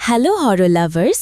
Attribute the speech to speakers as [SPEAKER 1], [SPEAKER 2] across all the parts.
[SPEAKER 1] Hello horror lovers,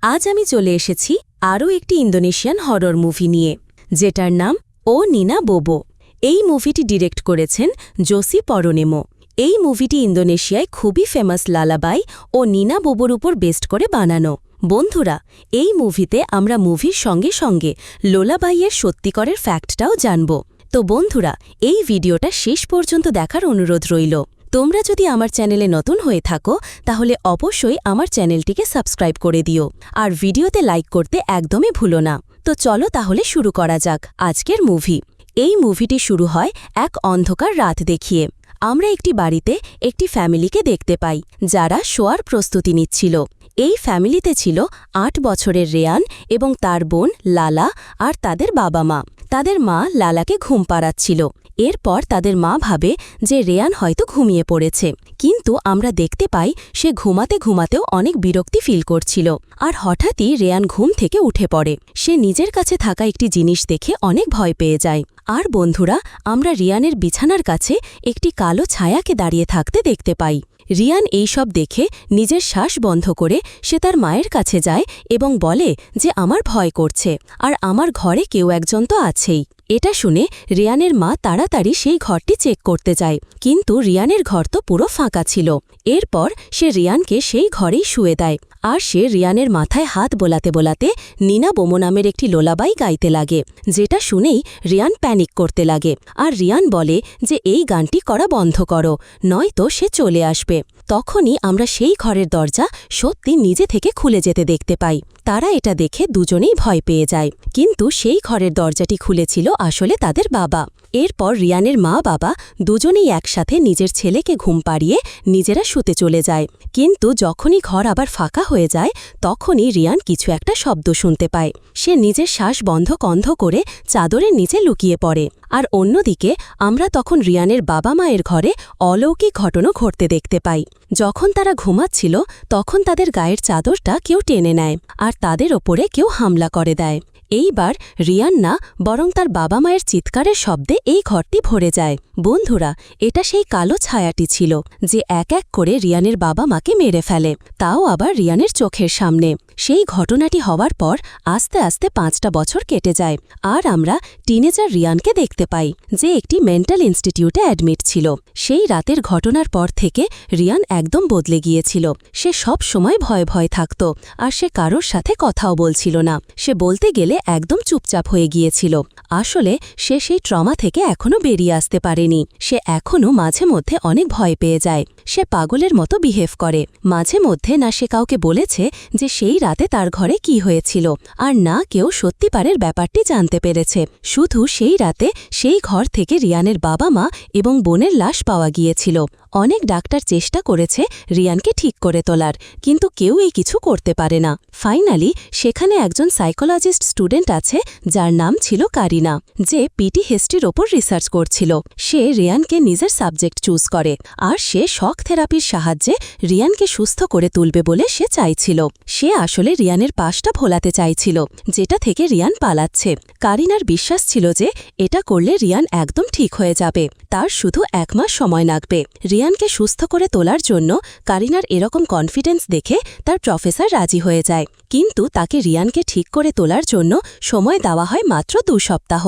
[SPEAKER 1] আজ আমি চলে এসেছি আরও একটি ইন্দোনেশিয়ান হরর মুভি নিয়ে, যেটার নাম ও নিনা বোবো। এই মুভিটি ডিরেক্ট করেছেন জোসি পরনেমো। এই মুভিটি ইন্দোনেশিয়ায় খুবই ফেমাস লালাবাই ও নিনা বোবোর উপর বেস্ট করে বানানো। বন্ধুরা, এই মুভিতে আমরা মুভির সঙ্গে সঙ্গে লোলাবাইয়ের সত্যিকরের ফ্যাক্টটাও জানব। তো বন্ধুরা, এই ভিডিওটা শেষ পর্যন্ত দেখার অনুরোধ রইল। তোমরা যদি আমার চ্যানেলে নতুন হয়ে থাকো তাহলে অবশ্যই আমার চ্যানেলটিকে সাবস্ক্রাইব করে দিও, আর ভিডিওতে লাইক করতে একদমই ভুলো না। তো চলো তাহলে শুরু করা যাক আজকের মুভি। এই মুভিটি শুরু হয় এক অন্ধকার রাত দেখিয়ে। আমরা একটি বাড়িতে একটি ফ্যামিলিকে দেখতে পাই, যারা শোয়ার প্রস্তুতি নিচ্ছিল। এই ফ্যামিলিতে ছিল ৮ বছরের রেয়ান এবং তার বোন লালা আর তাদের বাবা মা। তাদের মা লালাকে ঘুম পাড়াচ্ছিল। এরপর তাদের মা ভাবে যে রেয়ান হয়তো ঘুমিয়ে পড়েছে, কিন্তু আমরা দেখতে পাই সে ঘুমাতে ঘুমাতেও অনেক বিরক্তি ফিল করছিল। আর হঠাৎই রেয়ান ঘুম থেকে উঠে পড়ে। সে নিজের কাছে থাকা একটি জিনিস দেখে অনেক ভয় পেয়ে যায়। আর বন্ধুরা, আমরা রিয়ানের বিছানার কাছে একটি কালো ছায়াকে দাঁড়িয়ে থাকতে দেখতে পাই। রিয়ান এইসব দেখে নিজের শ্বাস বন্ধ করে সে তার মায়ের কাছে যায় এবং বলে যে আমার ভয় করছে, আর আমার ঘরে কেউ একজন তো আছেই। এটা শুনে রিয়ানের মা তাড়াতাড়ি সেই ঘরটি চেক করতে যায়, কিন্তু রিয়ানের ঘর তো পুরো ফাঁকা ছিল। এরপর সে রিয়ানকে সেই ঘরেই শুয়ে দেয়, আর সে রিয়ানের মাথায় হাত বোলাতে বোলাতে নিনা বোমো নামের একটি লোলাবাই গাইতে লাগে, যেটা শুনেই রিয়ান প্যানিক করতে লাগে। আর রিয়ান বলে যে এই গানটি করা বন্ধ করো, নয়তো সে চলে আসবে। তখনই আমরা সেই ঘরের দরজা সত্যি নিজে থেকে খুলে যেতে দেখতে পাই। তারা এটা দেখে দুজনেই ভয় পেয়ে যায়, কিন্তু সেই ঘরের দরজাটি খুলেছিল আসলে তাদের বাবা। এরপর রিয়ানের মা বাবা দুজনেই একসাথে নিজের ছেলেকে ঘুম পাড়িয়ে নিজেরা শুতে চলে যায়। কিন্তু যখনই ঘর আবার ফাঁকা হয়ে যায়, তখনই রিয়ান কিছু একটা শব্দ শুনতে পায়। সে নিজের শ্বাস বন্ধ করে চাদরের নিচে লুকিয়ে পড়ে। আর অন্যদিকে আমরা তখন রিয়ানের বাবা মায়ের ঘরে অলৌকিক ঘটনা ঘটতে দেখতে পাই। যখন তারা ঘুমাচ্ছিল তখন তাদের গায়ের চাদরটা কেউ টেনে নেয়, আর তাদের ওপরে কেউ হামলা করে দেয়। এইবার রিয়ান না, বরং তার বাবা মায়ের চিৎকারের শব্দে এই ঘরটি ভরে যায়। বন্ধুরা, এটা সেই কালো ছায়াটি ছিল যে এক এক করে রিয়ানের বাবা মাকে মেরে ফেলে, তাও আবার রিয়ানের চোখের সামনে। সেই ঘটনাটি হওয়ার পর আস্তে আস্তে 5টা বছর কেটে যায়, আর আমরা টিনেজার রিয়ানকে দেখতে পাই, যে একটি মেন্টাল ইনস্টিটিউটে অ্যাডমিট ছিল। সেই রাতের ঘটনার পর থেকে রিয়ান একদম বদলে গিয়েছিল। সে সব সময় ভয়ে থাকত, আর সে কারোর সাথে কথাও বলছিল না। সে বলতে গেলে একদম চুপচাপ হয়ে গিয়েছিল। আসলে সে সেই ট্রমা থেকে এখনও বেরিয়ে আসতে পারেনি। সে এখনও মাঝে মধ্যে অনেক ভয় পেয়ে যায়। সে পাগলের মতো বিহেভ করে। মাঝে মধ্যে না সে কাউকে বলেছে যে সেই রাতে তার ঘরে কি হয়েছিল, আর না কেউ সত্যিকারের ব্যাপারটি জানতে পেরেছে। শুধু সেই রাতে সেই ঘর থেকে রিয়ানের বাবা মা এবং বোনের লাশ পাওয়া গিয়েছিল। অনেক ডাক্তার চেষ্টা করেছে রিয়ানকে ঠিক করে তোলার, কিন্তু কেউ এই কিছু করতে পারে না। ফাইনালি সেখানে একজন সাইকোলজিস্ট স্টুডেন্ট আছে যার নাম ছিল কারিনা, যে পিটি হিস্ট্রির ওপর রিসার্চ করছিল। সে রিয়ানকে নিজের সাবজেক্ট চুজ করে, আর সে শক থেরাপির সাহায্যে রিয়ানকে সুস্থ করে তুলবে বলে সে চাইছিল। সে আসলে রিয়ানের পাশটা ভোলাতে চাইছিল, যেটা থেকে রিয়ান পালাচ্ছে। কারিনার বিশ্বাস ছিল যে এটা করলে রিয়ান একদম ঠিক হয়ে যাবে, তার শুধু 1 মাস সময় লাগবে। রিয়ানকে সুস্থ করে তোলার জন্য কারিনার এরকম কনফিডেন্স দেখে তার প্রফেসর রাজি হয়ে যায়, কিন্তু তাকে রিয়ানকে ঠিক করে তোলার জন্য সময় দেওয়া হয় মাত্র 2 সপ্তাহ।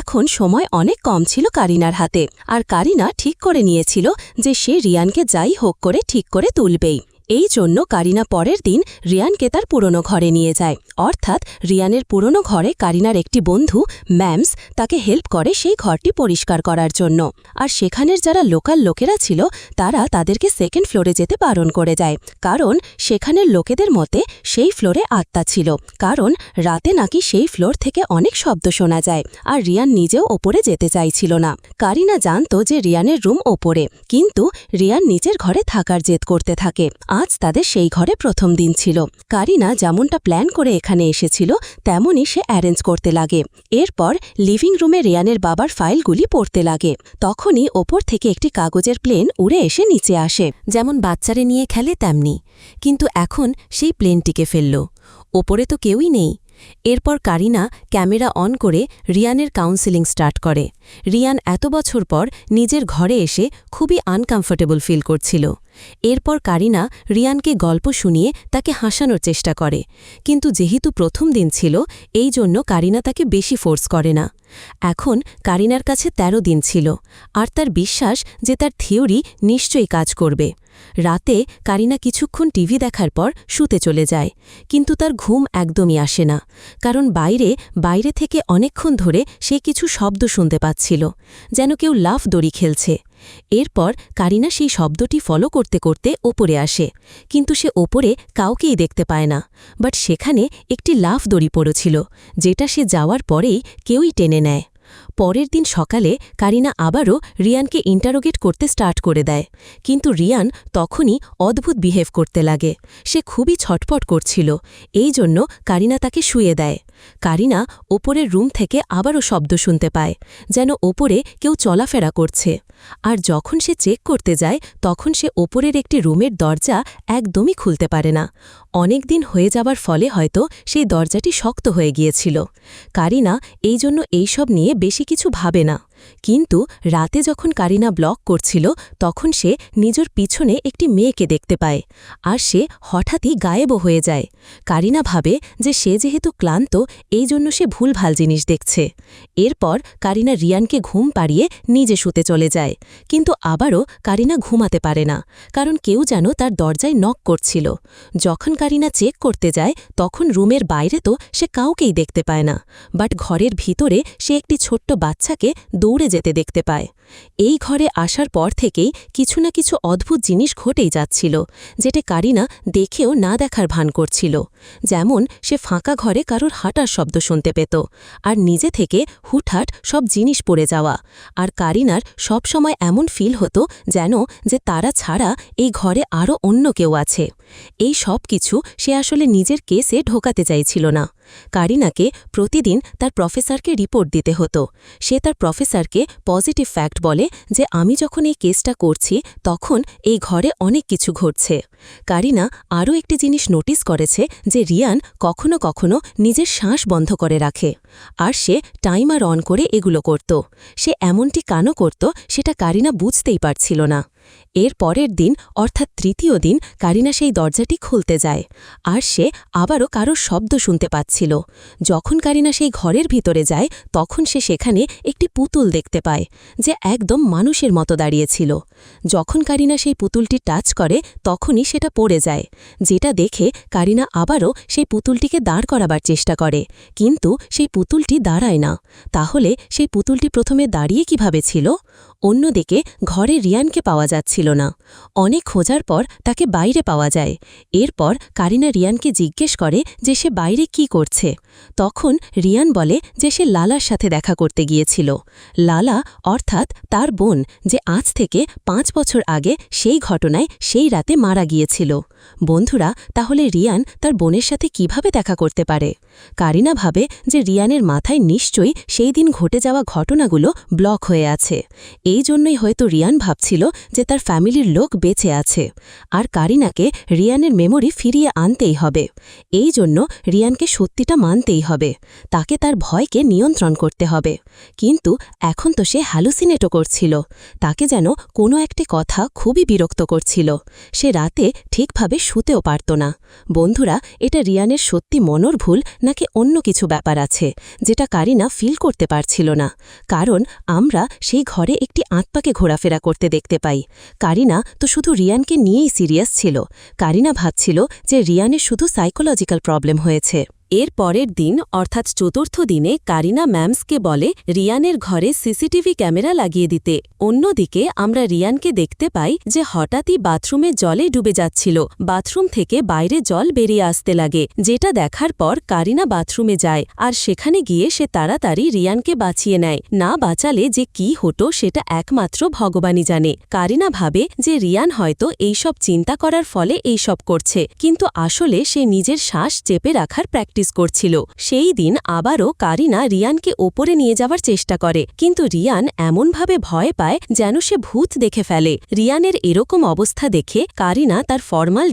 [SPEAKER 1] এখন সময় অনেক কম ছিল কারিনার হাতে, আর কারিনা ঠিক করে নিয়েছিল যে সে রিয়ানকে যাই হোক করে ঠিক করে তুলবেই। এই জন্য কারিনা পরের দিন রিয়ানকে তার পুরনো ঘরে নিয়ে যায়। অর্থাৎ রিয়ানের পুরনো ঘরে কারিনার একটি বন্ধু ম্যামস তাকে হেল্প করে সেই ঘরটি পরিষ্কার করার জন্য। আর সেখানের যারা লোকাল লোকেরা ছিল তারা তাদেরকে 2nd ফ্লোরে যেতে বারণ করে যায়, কারণ সেখানের লোকেদের মতে সেই ফ্লোরে আত্মা ছিল, কারণ রাতে নাকি সেই ফ্লোর থেকে অনেক শব্দ শোনা যায়। আর রিয়ান নিজেও ওপরে যেতে চাইছিল না। কারিনা জানত যে রিয়ানের রুম ওপরে, কিন্তু রিয়ান নিচের ঘরে থাকার জেদ করতে থাকে। আজ তাদের সেই ঘরে প্রথম দিন ছিল। কারিনা যেমনটা প্ল্যান করে এখানে এসেছিল তেমনই সে অ্যারেঞ্জ করতে লাগে। এরপর লিভিং রুমে রিয়ানের বাবার ফাইলগুলি পড়তে লাগে। তখনই ওপর থেকে একটি কাগজের প্লেন উড়ে এসে নিচে আসে, যেমন বাচ্চারে নিয়ে খেলে তেমনি। কিন্তু এখন সেই প্লেনটিকে ফেলল। ওপরে তো কেউই নেই। এরপর কারিনা ক্যামেরা অন করে রিয়ানের কাউন্সেলিং স্টার্ট করে। রিয়ান এত বছর পর নিজের ঘরে এসে খুবই আনকমফোর্টেবল ফিল করছিল। এরপর কারিনা রিয়ানকে গল্প শুনিয়ে তাকে হাসানোর চেষ্টা করে, কিন্তু যেহেতু প্রথম দিন ছিল এই জন্য কারিনা তাকে বেশি ফোর্স করে না। এখন কারিনার কাছে ১৩ দিন ছিল, আর তার বিশ্বাস যে তার থিওরি নিশ্চয়ই কাজ করবে। রাতে কারিনা কিছুক্ষণ টিভি দেখার পর শুতে চলে যায়, কিন্তু তার ঘুম একদমই আসে না, কারণ বাইরে থেকে অনেকক্ষণ ধরে সে কিছু শব্দ শুনতে পাচ্ছিল, যেন কেউ লাফ দড়ি খেলছে। এরপর কারিনা সেই শব্দটি ফলো করতে করতে ওপরে আসে, কিন্তু সে ওপরে কাউকেই দেখতে পায় না। বাট সেখানে একটি লাফ দড়ি পড়েছিল, যেটা সে যাওয়ার পরেই কেউই টেনে নেয়। পরের দিন সকালে কারিনা আবারও রিয়ানকে ইন্টারোগেট করতে স্টার্ট করে দেয়, কিন্তু রিয়ান তখনই অদ্ভুত বিহেভ করতে লাগে। সে খুবই ছটপট করছিল, এই জন্য কারিনা তাকে শুয়ে দেয়। কারিনা ওপরের রুম থেকে আবারও শব্দ শুনতে পায়, যেন ওপরে কেউ চলাফেরা করছে। আর যখন সে চেক করতে যায় তখন সে ওপরের একটি রুমের দরজা একদমই খুলতে পারে না। অনেক দিন হয়ে যাবার ফলে হয়তো সেই দরজাটি শক্ত হয়ে গিয়েছিল। কারিনা এই জন্য এইসব নিয়ে বেশি কিছু ভাবে না, কিন্তু রাতে যখন কারিনা ব্লক করছিল তখন সে নিজের পিছনে একটি মেয়েকে দেখতে পায়, আর সে হঠাৎই গায়েবও হয়ে যায়। কারিনা ভাবে যে সে যেহেতু ক্লান্ত এই জন্য সে ভুলভাল জিনিস দেখছে। এরপর কারিনা রিয়ানকে ঘুম পাড়িয়ে নিজে শুতে চলে যায়, কিন্তু আবারও কারিনা ঘুমাতে পারে না, কারণ কেউ যেন তার দরজায় নক করছিল। যখন কারিনা চেক করতে যায় তখন রুমের বাইরে তো সে কাউকেই দেখতে পায় না, বাট ঘরের ভিতরে সে একটি ছোট্ট বাচ্চাকে দৌড়ে যেতে দেখতে পায়। এই ঘরে আসার পর থেকেই কিছু না কিছু অদ্ভুত জিনিস ঘটেই যাচ্ছিল, যেটা কারিনা দেখেও না দেখার ভান করছিল। যেমন সে ফাঁকা ঘরে কারোর হাঁটার শব্দ শুনতে পেত, আর নিজে থেকে হুটহাট সব জিনিস পড়ে যাওয়া। আর কারিনার সব সময় এমন ফিল হতো যেন যে তারা ছাড়া এই ঘরে আরও অন্য কেউ আছে। এই সব কিছু সে আসলে নিজের কেসে ঢোকাতে চাইছিল না। কারিনাকে প্রতিদিন তার প্রফেসরকে রিপোর্ট দিতে হতো। সে তার প্রফেসরকে পজিটিভ ফ্যাক্ট বলে যে আমি যখন এই কেসটা করছি তখন এই ঘরে অনেক কিছু ঘটছে। কারিনা আরও একটি জিনিস নোটিস করেছে যে রিয়ান কখনো কখনো নিজের শ্বাস বন্ধ করে রাখে, আর সে টাইমার অন করে এগুলো করত। সে এমনটি কেন করত সেটা কারিনা বুঝতেই পারছিল না। এর পরের দিন অর্থাৎ তৃতীয় দিন কারিনা সেই দরজাটি খুলতে যায়, আর সে আবারও কারোর শব্দ শুনতে পাচ্ছিল। যখন কারিনা সেই ঘরের ভিতরে যায় তখন সে সেখানে একটি পুতুল দেখতে পায়, যে একদম মানুষের মতো দাঁড়িয়েছিল। যখন কারিনা সেই পুতুলটি টাচ করে তখনই সেটা পড়ে যায়, যেটা দেখে কারিনা আবারও সেই পুতুলটিকে দাঁড় করাবার চেষ্টা করে, কিন্তু সেই পুতুলটি দাঁড়ায় না। তাহলে সেই পুতুলটি প্রথমে দাঁড়িয়ে কিভাবে ছিল? অন্যদিকে ঘরে রিয়ানকে পাওয়া যাচ্ছিল না। অনেক খোঁজার পর তাকে বাইরে পাওয়া যায়। এরপর কারিনা রিয়ানকে জিজ্ঞেস করে যে সে বাইরে কি করছে। তখন রিয়ান বলে যে সে লালার সাথে দেখা করতে গিয়েছিল। লালা অর্থাৎ তার বোন, যে আজ থেকে 5 বছর আগে সেই ঘটনায় সেই রাতে মারা গিয়েছিল। বন্ধুরা, তাহলে রিয়ান তার বোনের সাথে কিভাবে দেখা করতে পারে? কারিনা ভাবে যে রিয়ানের মাথায় নিশ্চয়ই সেই দিন ঘটে যাওয়া ঘটনাগুলো ব্লক হয়ে আছে। এই জন্যই হয়তো রিয়ান ভাবছিল যে তার ফ্যামিলির লোক বেঁচে আছে, আর কারিনাকে রিয়ানের মেমোরি ফিরিয়ে আনতেই হবে। এই জন্য রিয়ানকে সত্যিটা মানতেই হবে, তাকে তার ভয়কে নিয়ন্ত্রণ করতে হবে। কিন্তু এখন তো সে হ্যালুসিনেটও করছিল, তাকে যেন কোনো একটি কথা খুবই বিরক্ত করছিল। সে রাতে ঠিকভাবে শুতেও পারত না। বন্ধুরা, এটা রিয়ানের সত্যি মনের ভুল নাকি অন্য কিছু ব্যাপার আছে যেটা কারিনা ফিল করতে পারছিল না? কারণ আমরা সেই ঘরে একটি আত্মাকে ঘোরাফেরা করতে দেখতে পাই। কারিনা তো শুধু রিয়ানকে নিয়েই সিরিয়াস ছিল। কারিনা ভাবছিল যে রিয়ানের শুধু সাইকোলজিক্যাল প্রবলেম হয়েছে। এর পরের দিন অর্থাৎ চতুর্থ দিনে কারিনা ম্যামসকে বলে রিয়ানের ঘরে সিসিটিভি ক্যামেরা লাগিয়ে দিতে। অন্যদিকে আমরা রিয়ানকে দেখতে পাই যে হঠাৎই বাথরুমে জলে ডুবে যাচ্ছিল। বাথরুম থেকে বাইরে জল বেরিয়ে আসতে লাগে, যেটা দেখার পর কারিনা বাথরুমে যায়, আর সেখানে গিয়ে সে তাড়াতাড়ি রিয়ানকে বাঁচিয়ে নেয়। না বাঁচালে যে কি হতো সেটা একমাত্র ভগবানই জানে। কারিনা ভাবে যে রিয়ান হয়তো এইসব চিন্তা করার ফলে এইসব করছে, কিন্তু আসলে সে নিজের শ্বাস চেপে রাখার প্র্যাকটিস প্র্যাকটিস করছিল। সেই দিন আবারও কারিনা রিয়ানকে ওপরে নিয়ে যাওয়ার চেষ্টা করে, কিন্তু রিয়ান এমনভাবে ভয় পায় যেন সে ভূত দেখে ফেলে। রিয়ানের এরকম অবস্থা দেখে কারিনা তার ফর্মাল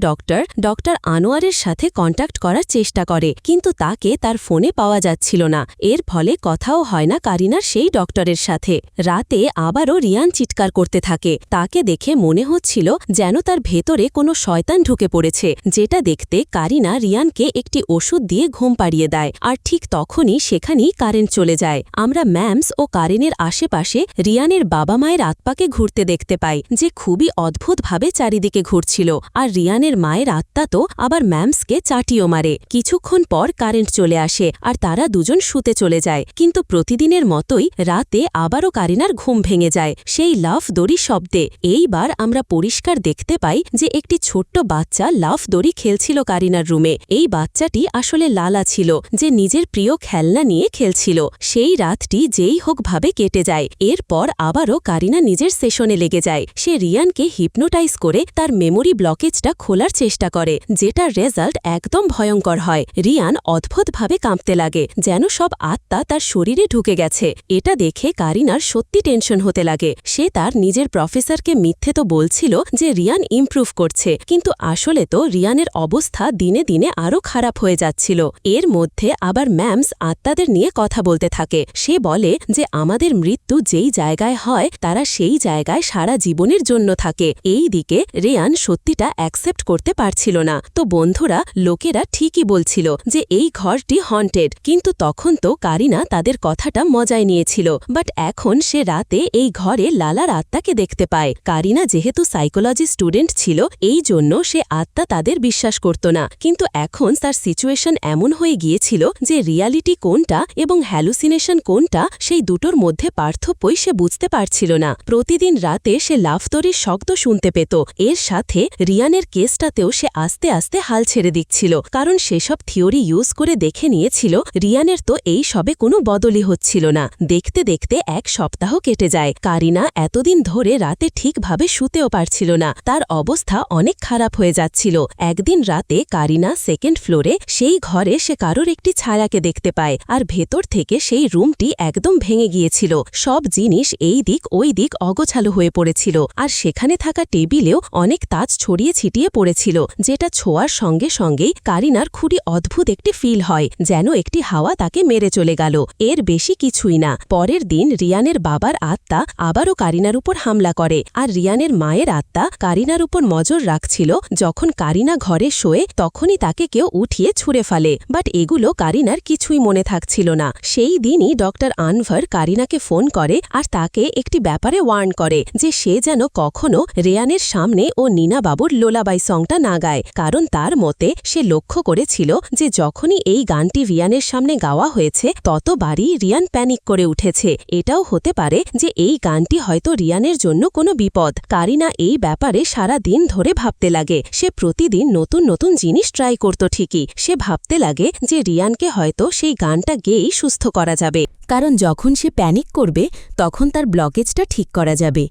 [SPEAKER 1] ডক্টর আনোয়ারের সাথে কন্ট্যাক্ট করার চেষ্টা করে, কিন্তু তাকে তার ফোনে পাওয়া যাচ্ছিল না। এর ফলে কথাও হয় না কারিনার সেই ডক্টরের সাথে। রাতে আবারও রিয়ান চিৎকার করতে থাকে। তাকে দেখে মনে হচ্ছিল যেন তার ভেতরে কোনো শয়তান ঢুকে পড়েছে, যেটা দেখতে কারিনা রিয়ানকে একটি ওষুধ দিয়ে ঘুম পাড়িয়ে দেয়। আর ঠিক তখনই সেখানেই কারেন্ট চলে যায়। আমরা ম্যামস ও কারেনের আশেপাশে রিয়ানের বাবা মায়ের আত্মাকে ঘুরতে দেখতে পাই, যে খুবই অদ্ভুতভাবে চারিদিকে ঘুরছিল। আর রিয়ানের মায়ের আত্মা তো আবার ম্যামসকে চাটিও মারে। কিছুক্ষণ পর কারেন্ট চলে আসে আর তারা দুজন শুতে চলে যায়। কিন্তু প্রতিদিনের মতোই রাতে আবারও কারিনার ঘুম ভেঙে যায় সেই লাফ দড়ি শব্দে। এইবার আমরা পরিষ্কার দেখতে পাই যে একটি ছোট্ট বাচ্চা লাফ দড়ি খেলছিল কারিনার রুমে। এই বাচ্চাটি আসলে লালা ছিল, যে নিজের প্রিয় খেলনা নিয়ে খেলছিল। সেই রাতটি যেই হোক ভাবে কেটে যায়। এরপর আবারও কারিনা নিজের সেশনে লেগে যায়। সে রিয়ানকে হিপনোটাইজ করে তার মেমোরি ব্লকেজটা খোলার চেষ্টা করে, যেটার রেজাল্ট একদম ভয়ঙ্কর হয়। রিয়ান অদ্ভুতভাবে কাঁপতে লাগে, যেন সব আত্মা তার শরীরে ঢুকে গেছে। এটা দেখে কারিনার সত্যি টেনশন হতে লাগে। সে তার নিজের প্রফেসরকে মিথ্যে তো বলছিল যে রিয়ান ইমপ্রুভ করছে, কিন্তু আসলে তো রিয়ানের অবস্থা দিনে দিনে আরও খারাপ হয়ে যাচ্ছিল। এর মধ্যে আবার ম্যামস আত্মাদের নিয়ে কথা বলতে থাকে। সে বলে যে আমাদের মৃত্যু যেই জায়গায় হয় তারা সেই জায়গায় সারা জীবনের জন্য থাকে। এই দিকে রিয়ান সত্যিটা অ্যাকসেপ্ট করতে পারছিল না। তো বন্ধুরা, লোকেরা ঠিকই বলছিল যে এই ঘরটি হন্টেড, কিন্তু তখন তো কারিনা তাদের কথাটা মজায় নিয়েছিল। বাট এখন সে রাতে এই ঘরে লালার আত্মাকে দেখতে পায়। কারিনা যেহেতু সাইকোলজি স্টুডেন্ট ছিল, এই জন্য সে আত্মা তাদের বিশ্বাস করত না। কিন্তু এখন তার সিচুয়েশন এমন হয়ে গিয়েছিল যে রিয়ালিটি কোনটা এবং হ্যালুসিনেশন কোনটা, সেই দুটোর মধ্যে পার্থক্যই সে বুঝতে পারছিল না। প্রতিদিন রাতে সে লাফতরির শব্দ শুনতে পেত। এর সাথে রিয়ানের কেসটাতেও সে আস্তে আস্তে হাল ছেড়ে দিচ্ছিল, কারণ সেসব থিওরি ইউজ করে দেখে নিয়েছিল রিয়ানের তো এই সবে কোনো বদলই হচ্ছিল না। দেখতে দেখতে এক সপ্তাহ কেটে যায়। কারিনা এতদিন ধরে রাতে ঠিকভাবে শুতেও পারছিল না। তার অবস্থা অনেক খারাপ হয়ে যাচ্ছিল। একদিন রাতে কারিনা সেকেন্ড ফ্লোরে সেই ঘরে সে কারোর একটি ছায়াকে দেখতে পায়, আর ভেতর থেকে সেই রুমটি একদম ভেঙে গিয়েছিল। সব জিনিস এই দিক ওই দিক অগোছালো হয়ে পড়েছিল, আর সেখানে থাকা টেবিলেও অনেক তাজ ছড়িয়ে ছিটিয়ে পড়েছিল, যেটা ছোঁয়ার সঙ্গে সঙ্গেই কারিনার খুবই অদ্ভুত একটি ফিল হয়, যেন একটি হাওয়া তাকে মেরে চলে গেল। এর বেশি কিছুই না। পরের দিন রিয়ানের বাবার আত্মা আবারও কারিনার উপর হামলা করে, আর রিয়ানের মায়ের আত্মা কারিনার উপর নজর রাখছিল। যখন কারিনা ঘরে শোয়ে তখনই তাকে কেউ উঠিয়ে ছুঁড়ে ফেলে। বাট এগুলো কারিনার কিছুই মনে থাকছিল না। সেই দিনই ডক্টর আনভার কারিনাকে ফোন করে আর তাকে একটি ব্যাপারে ওয়ার্ন করে যে সে যেন কখনো রেয়ানের সামনে ও নীনা বাবুর লোলাবাই সংটা না গায়, কারণ তার মতে সে লক্ষ্য করেছিল যে যখনই এই গানটি রিয়ানের সামনে গাওয়া হয়েছে ততবারই রিয়ান প্যানিক করে উঠেছে। এটাও হতে পারে যে এই গানটি হয়তো রিয়ানের জন্য কোনো বিপদ। কারিনা এই ব্যাপারে সারা দিন ধরে ভাবতে লাগে। সে প্রতিদিন নতুন নতুন জিনিস ট্রাই করত ঠিকই। সে ভাবতে লাগে যে রিয়ানকে হয়তো সেই গানটা গেয়েই সুস্থ করা যাবে,
[SPEAKER 2] কারণ যখন সে প্যানিক করবে তখন তার ব্লকেজটা ঠিক করা যাবে।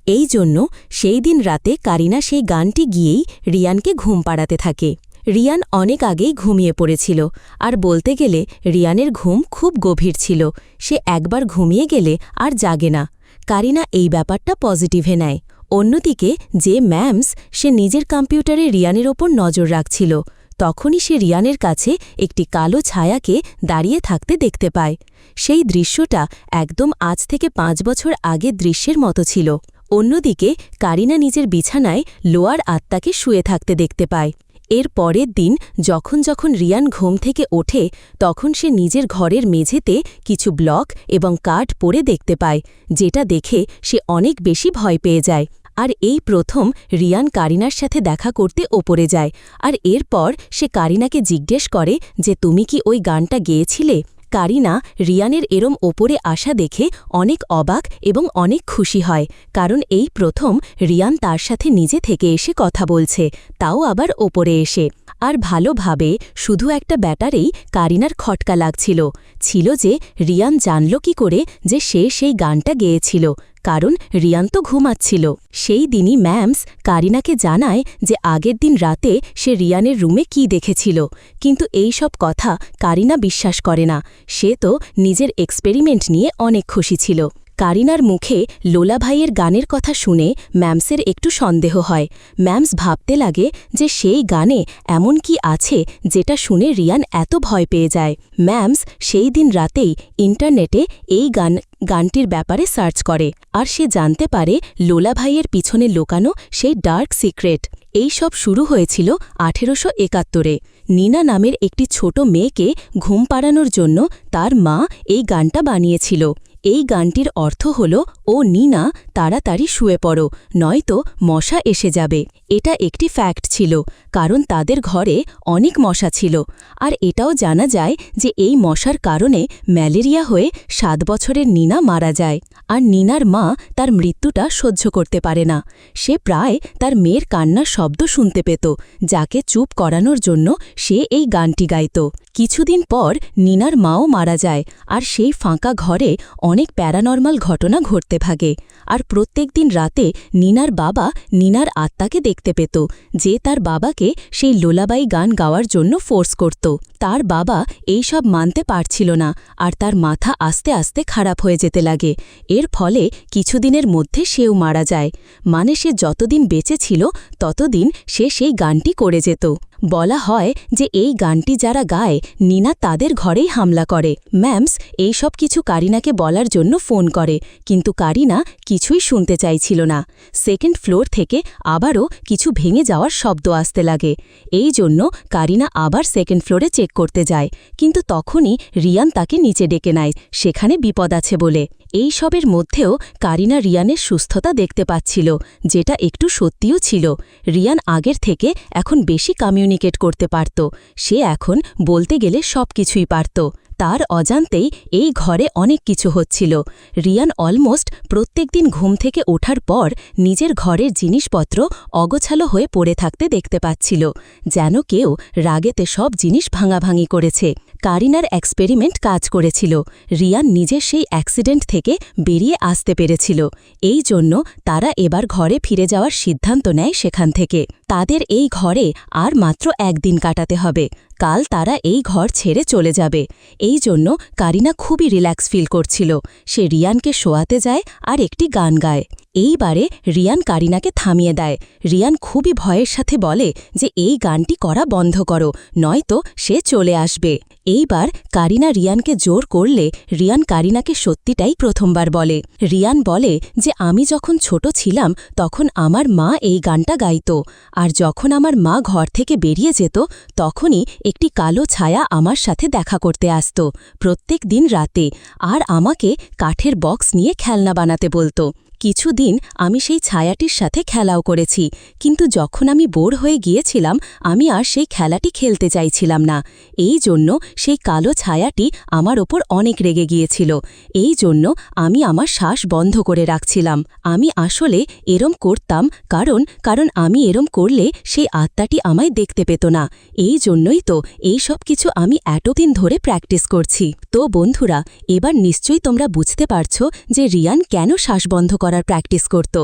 [SPEAKER 2] এই জন্য সেই দিন রাতে কারিনা সেই গানটি গিয়েই রিয়ানকে ঘুম পাড়াতে থাকে। রিয়ান অনেক আগেই ঘুমিয়ে পড়েছিল, আর বলতে গেলে রিয়ানের ঘুম খুব গভীর ছিল। সে একবার ঘুমিয়ে গেলে আর জাগে না। কারিনা এই ব্যাপারটা পজিটিভে নেয়। অন্যদিকে যে ম্যামস, সে নিজের কম্পিউটারে রিয়ানের ওপর নজর রাখছিল। তখনই সে রিয়ানের কাছে একটি কালো ছায়াকে দাঁড়িয়ে থাকতে দেখতে পায়। সেই দৃশ্যটা একদম আজ থেকে 5 বছর আগের দৃশ্যের মতো ছিল। অন্যদিকে কারিনা নিজের বিছানায় লোয়ার আত্মাকে শুয়ে থাকতে দেখতে পায়। এর পরের দিন যখন যখন রিয়ান ঘুম থেকে ওঠে তখন সে নিজের ঘরের মেঝেতে কিছু ব্লক এবং কাঠ পড়ে দেখতে পায়, যেটা দেখে সে অনেক বেশি ভয় পেয়ে যায়। আর এই প্রথম রিয়ান কারিনার সাথে দেখা করতে ওপরে যায়, আর এরপর সে কারিনাকে জিজ্ঞেস করে যে তুমি কি ওই গানটা গেয়েছিলে। কারিনা রিয়ানের এরম ওপরে আসা দেখে অনেক অবাক এবং অনেক খুশি হয়, কারণ এই প্রথম রিয়ান তার সাথে নিজে থেকে এসে কথা বলছে, তাও আবার ওপরে এসে। আর ভালোভাবে শুধু একটা ব্যাটারেই কারিনার খটকা লাগছিল যে রিয়ান জানল কি করে যে সে সেই গানটা গেয়েছিল। কারণ রিয়ান তো ঘুমাচ্ছিল। সেই দিনই ম্যামস কারিনাকে জানায় যে আগের দিন রাতে সে রিয়ানের রুমে কি দেখেছিল, কিন্তু এই সব কথা কারিনা বিশ্বাস করে না। সে তো নিজের এক্সপেরিমেন্ট নিয়ে অনেক খুশি ছিল। কারিনার মুখে লোলা ভাইয়ের গানের কথা শুনে ম্যামসের একটু সন্দেহ হয়। ম্যামস ভাবতে লাগে যে সেই গানে এমন কি আছে যেটা শুনে রিয়ান এত ভয় পেয়ে যায়। ম্যামস সেই দিন রাতেই ইন্টারনেটে এই গানটির ব্যাপারে সার্চ করে, আর সে জানতে পারে লোলা ভাইয়ের পিছনে লুকানো সেই ডার্ক সিক্রেট। এই সব শুরু হয়েছিল 1871-এ। নিনা নামের একটি ছোট মেয়েকে ঘুম পাড়ানোর জন্য তার মা এই গানটা বানিয়েছিল। এই গানটির অর্থ হল, ও নিনা তাড়াতাড়ি শুয়ে পড়ো, নয়তো মশা এসে যাবে। এটা একটি ফ্যাক্ট ছিল, কারণ তাদের ঘরে অনেক মশা ছিল। আর এটাও জানা যায় যে এই মশার কারণে ম্যালেরিয়া হয়ে 7 বছরের নিনা মারা যায়। আর নিনার মা তার মৃত্যুটা সহ্য করতে পারে না। সে প্রায় তার মেয়ের কান্নার শব্দ শুনতে পেত, যাকে চুপ করানোর জন্য সে এই গানটি গাইত। কিছুদিন পর নিনার মাও মারা যায়, আর সেই ফাঁকা ঘরে অনেক প্যারানর্মাল ঘটনা ঘটতে থাকে। আর প্রত্যেক দিন রাতে নিনার বাবা নিনার আত্মাকে দেখতে পেত, যে তার বাবাকে সেই লোলাবাই গান গাওয়ার জন্য ফোর্স করত। তার বাবা এই সব মানতে পারছিল না, আর তার মাথা আস্তে আস্তে খারাপ হয়ে যেতে লাগে। এর ফলে কিছুদিনের মধ্যে সেও মারা যায়। মানে সে যতদিন বেঁচে ছিল ততদিন সে সেই গানটি করে যেত। বলা হয় যে এই গানটি যারা গায় নিনা তাদের ঘরেই হামলা করে। ম্যামস এই সব কিছু কারিনাকে বলার জন্য ফোন করে, কিন্তু কারিনা কিছুই শুনতে চাইছিল না। 2nd ফ্লোর থেকে আবারও কিছু ভেঙে যাওয়ার শব্দ আসতে লাগে। এই জন্য কারিনা আবার 2nd ফ্লোরে চেক করতে যায়, কিন্তু তখনই রিয়ান তাকে নিচে ডেকে নেয়, সেখানে বিপদ আছে বলে। এই সবের মধ্যেও কারিনা রিয়ানের সুস্থতা দেখতে পাচ্ছিল, যেটা একটু সত্যিও ছিল। রিয়ান আগের থেকে এখন বেশি কমিউনিকেট করতে পারত। সে এখন বলতে গেলে সব কিছুই পারত। তার অজান্তেই এই ঘরে অনেক কিছু হচ্ছিল। রিয়ান অলমোস্ট প্রত্যেক দিন ঘুম থেকে ওঠার পর নিজের ঘরের জিনিসপত্র অগোছালো হয়ে পড়ে থাকতে দেখতে পাচ্ছিল, যেন কেউ রাগেতে সব জিনিস ভাঙাভাঙি করেছে। কারিনার এক্সপেরিমেন্ট কাজ করেছিল। রিয়ান নিজের সেই অ্যাক্সিডেন্ট থেকে বেরিয়ে আসতে পেরেছিল। এই জন্য তারা এবার ঘরে ফিরে যাওয়ার সিদ্ধান্ত নেয় সেখান থেকে। তাদের এই ঘরে আর মাত্র একদিন কাটাতে হবে। কাল তারা এই ঘর ছেড়ে চলে যাবে। এই জন্য কারিনা খুবই রিল্যাক্স ফিল করছিল। সে রিয়ানকে শোয়াতে যায় আর একটি গান গায়। এইবারে রিয়ান কারিনাকে থামিয়ে দেয়। রিয়ান খুবই ভয়ের সাথে বলে যে এই গানটি করা বন্ধ করো, নয়তো সে চলে আসবে। এইবার কারিনা রিয়ানকে জোর করলে রিয়ান কারিনাকে সত্যিটাই প্রথমবার বলে। রিয়ান বলে যে আমি যখন ছোট ছিলাম তখন আমার মা এই গানটা গাইত, আর যখন আমার মা ঘর থেকে বেরিয়ে যেত তখনই একটি কালো ছায়া আমার সাথে দেখা করতে আসত প্রত্যেক দিন রাতে, আর আমাকে কাঠের বক্স নিয়ে খেলনা বানাতে বলতো। কিছুদিন আমি সেই ছায়াটির সাথে খেলাও করেছি, কিন্তু যখন আমি বোর হয়ে গিয়েছিলাম আমি আর সেই খেলাটি খেলতে চাইছিলাম না। এই জন্য সেই কালো ছায়াটি আমার ওপর অনেক রেগে গিয়েছিল। এই জন্য আমি আমার শ্বাস বন্ধ করে রাখছিলাম। আমি আসলে এরম করতাম কারণ আমি এরম করলে সেই আত্মাটি আমায় দেখতে পেত না। এই জন্যই তো এই সব কিছু আমি এতদিন ধরে প্র্যাকটিস করছি। তো বন্ধুরা, এবার নিশ্চয়ই তোমরা বুঝতে পারছো যে রিয়ান কেন শ্বাস বন্ধ করার প্র্যাকটিস করত,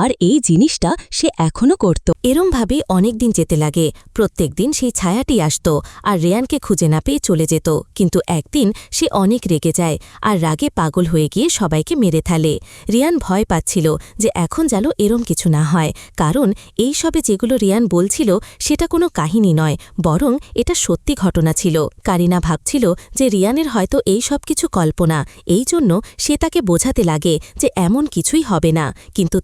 [SPEAKER 2] আর এই জিনিসটা সে এখনও করত।
[SPEAKER 1] এরমভাবে অনেক দিন যেতে লাগে। প্রত্যেক দিন সেই ছায়াটি আসত, আর রিয়ানকে খুঁজে না পেয়ে চলে যেত। কিন্তু একদিন সে অনেক রেগে যায়, আর রাগে পাগল হয়ে গিয়ে সবাইকে মেরে ফেলে। রিয়ান ভয় পাচ্ছিল যে এখন যেন এরম কিছু না হয়, কারণ এই সবে যেগুলো রিয়ান বলছিল সেটা কোনো কাহিনী নয়, বরং এটা সত্যি ঘটনা ছিল। কারিনা ভাবছিল যে রিয়ানের হয়তো এই সব কিছু কল্পনা, এই জন্য সে তাকে বোঝাতে লাগে যে এমন কিছুই হবে না। কিন্তু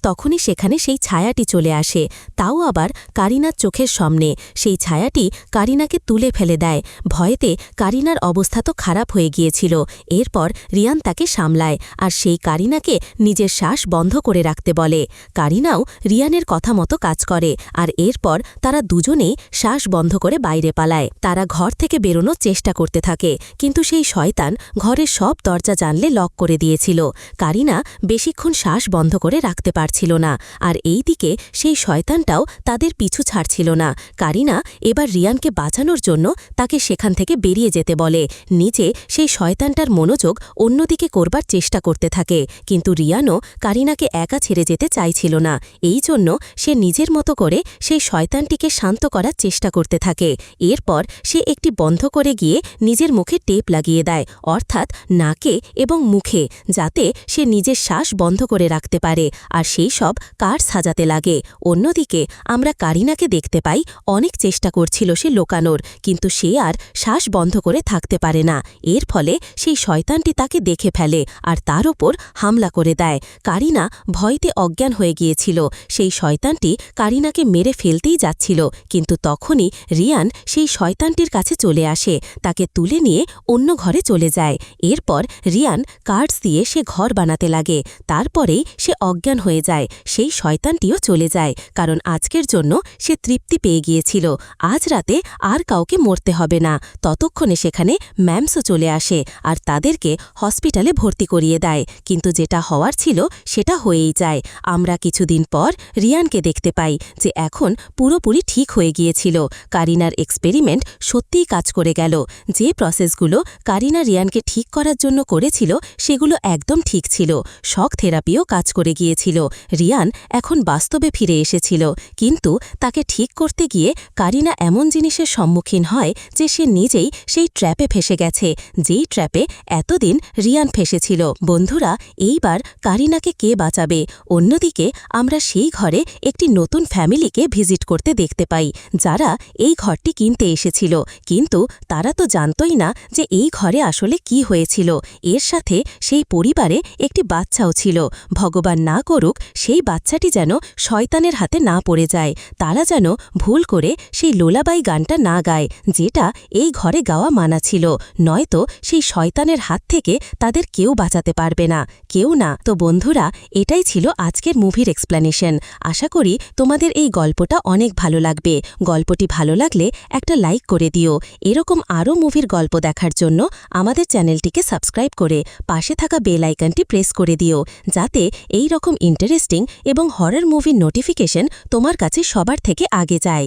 [SPEAKER 1] তখনই সেখানে সেই ছায়াটি চলে আসে, তাও আবার কারিনার চোখের সামনে। সেই ছায়াটি কারিনাকে তুলে ফেলে দেয়। ভয়েতে কারিনার অবস্থা তো খারাপ হয়ে গিয়েছিল। এরপর রিয়ান তাকে সামলায়, আর সেই কারিনাকে নিজের শ্বাস বন্ধ করে রাখতে বলে। কারিনাও রিয়ানের কথা মতো কাজ করে, আর এরপর তারা দুজনেই শ্বাস বন্ধ করে বাইরে পালায়। তারা ঘর থেকে বেরোনোর চেষ্টা করতে থাকে, কিন্তু সেই শয়তান ঘরের সব দরজা জানলে লক করে দিয়েছিল। কারিনা বেশি বেশিক্ষণ শ্বাস বন্ধ করে রাখতে পারছিল না আর এই দিকে সেই শয়তানটাও তাদের পিছু ছাড়ছিল না। কারিনা এবার রিয়ানকে বাঁচানোর জন্য তাকে সেখান থেকে বেরিয়ে যেতে বলে। নিচে সেই শয়তানটার মনোযোগ অন্যদিকে করবার চেষ্টা করতে থাকে, কিন্তু রিয়ানও কারিনাকে একা ছেড়ে যেতে চাইছিল না। এই জন্য সে নিজের মতো করে সেই শয়তানটিকে শান্ত করার চেষ্টা করতে থাকে। এরপর সে একটি বন্ধ করে গিয়ে নিজের মুখে টেপ লাগিয়ে দেয়, অর্থাৎ নাকে এবং মুখে, যাতে সে নিজের শ্বাস বন্ধ করে রাখতে পারে আর সেই সব কার্ড সাজাতে লাগে। অন্যদিকে আমরা কারিনাকে দেখতে পাই অনেক চেষ্টা করছিল সে লোকানোর, কিন্তু সে আর শ্বাস বন্ধ করে থাকতে পারে না। এর ফলে সেই শয়তানটি তাকে দেখে ফেলে আর তার ওপর হামলা করে দেয়। কারিনা ভয়তে অজ্ঞান হয়ে গিয়েছিল। সেই শয়তানটি কারিনাকে মেরে ফেলতেই যাচ্ছিল, কিন্তু তখনই রিয়ান সেই শয়তানটির কাছে চলে আসে, তাকে তুলে নিয়ে অন্য ঘরে চলে যায়। এরপর রিয়ান কার্ডস দিয়ে সে ঘর বানাতে লাগে। তারপরেই সে অজ্ঞান হয়ে যায়। সেই শয়তানটিও চলে যায়, কারণ আজকের জন্য সে তৃপ্তি পেয়ে গিয়েছিল। আজ রাতে আর কাউকে মরতে হবে না। ততক্ষণে সেখানে ম্যামসও চলে আসে আর তাদেরকে হসপিটালে ভর্তি করিয়ে দেয়, কিন্তু যেটা হওয়ার ছিল সেটা হয়েই যায়। আমরা কিছুদিন পর রিয়ানকে দেখতে পাই যে এখন পুরোপুরি ঠিক হয়ে গিয়েছিল। কারিনার এক্সপেরিমেন্ট সত্যিই কাজ করে গেল। যে প্রসেসগুলো কারিনা রিয়ানকে ঠিক করার জন্য করেছিল সেগুলো একদম ঠিক ছিল। শক থেরাপিও কাজ করে গিয়েছিল। রিয়ান এখন বাস্তবে ফিরে এসেছিল, কিন্তু তাকে ঠিক করতে গিয়ে কারিনা এমন জিনিসের সম্মুখীন হয় যে সে নিজেই সেই ট্র্যাপে ফেসে গেছে, যেই ট্র্যাপে এতদিন রিয়ান ফেসেছিল। বন্ধুরা, এইবার কারিনাকে কে বাঁচাবে? অন্যদিকে আমরা সেই ঘরে একটি নতুন ফ্যামিলিকে ভিজিট করতে দেখতে পাই, যারা এই ঘরটি কিনতে এসেছিল, কিন্তু তারা তো জানতই না যে এই ঘরে আসলে কি হয়েছিল। এর সাথে সেই পরিবারে একটি বাচ্চাও ছিল। ভগবান না করুক সেই বাচ্চাটি যেন শয়তানের হাতে না পড়ে যায়। তারা যেন ভুল করে সেই লোলাবাই গানটা না গায়, যেটা এই ঘরে গাওয়া মানা ছিল, নয়তো সেই শয়তানের হাত থেকে তাদের কেউ বাঁচাতে পারবে না, কেউ না। তো বন্ধুরা, এটাই ছিল আজকের মুভির এক্সপ্লেনেশন। আশা করি তোমাদের এই গল্পটা অনেক ভালো লাগবে। গল্পটি ভালো লাগলে একটা লাইক করে দিও। এরকম আরও মুভির গল্প দেখার জন্য আমাদের চ্যানেলটিকে সাবস্ক্রাইব করে পাশে থাকা বেল আইকনটি প্রেস করে দিও, যাতে এই রকম ইন্টারেস্টিং এবং হরর মুভির নোটিফিকেশন তোমার কাছে সবার থেকে আগে যায়।